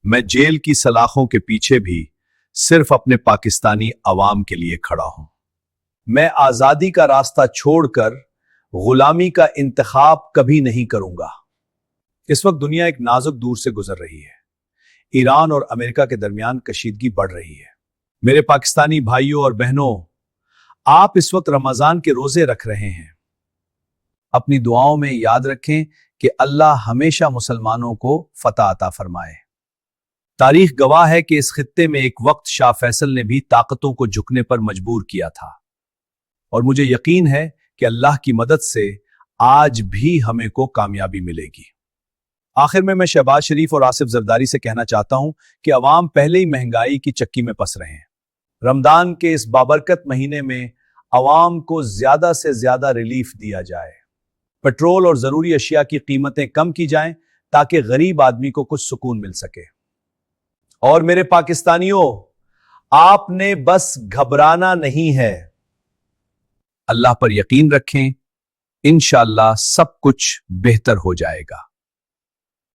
मैं जेल की सलाखों के पीछे भी सिर्फ अपने पाकिस्तानी अवाम के लिए खड़ा हूं। मैं आजादी का रास्ता छोड़कर गुलामी का इंतखाब कभी नहीं करूंगा। इस वक्त दुनिया एक नाजुक दूर से गुजर रही है। ईरान और अमेरिका के दरमियान कशीदगी बढ़ रही है। मेरे पाकिस्तानी भाइयों और बहनों, आप इस वक्त रमजान के रोजे रख रहे हैं। अपनी दुआओं में याद रखें कि अल्लाह हमेशा मुसलमानों को फतह अता फरमाए। तारीख गवाह है कि इस खित्ते में एक वक्त शाह फैसल ने भी ताकतों को झुकने पर मजबूर किया था, और मुझे यकीन है कि अल्लाह की मदद से आज भी हमें को कामयाबी मिलेगी। आखिर में मैं शहबाज शरीफ और आसिफ जरदारी से कहना चाहता हूं कि अवाम पहले ही महंगाई की चक्की में फंस रहे हैं। रमजान के इस बाबरकत महीने में अवाम को ज्यादा से ज्यादा रिलीफ दिया जाए। पेट्रोल और जरूरी अशिया की कीमतें कम की जाएं ताकि गरीब आदमी को कुछ सुकून मिल सके। और मेरे पाकिस्तानियों, आपने बस घबराना नहीं है। अल्लाह पर यकीन रखें, इंशाअल्लाह सब कुछ बेहतर हो जाएगा।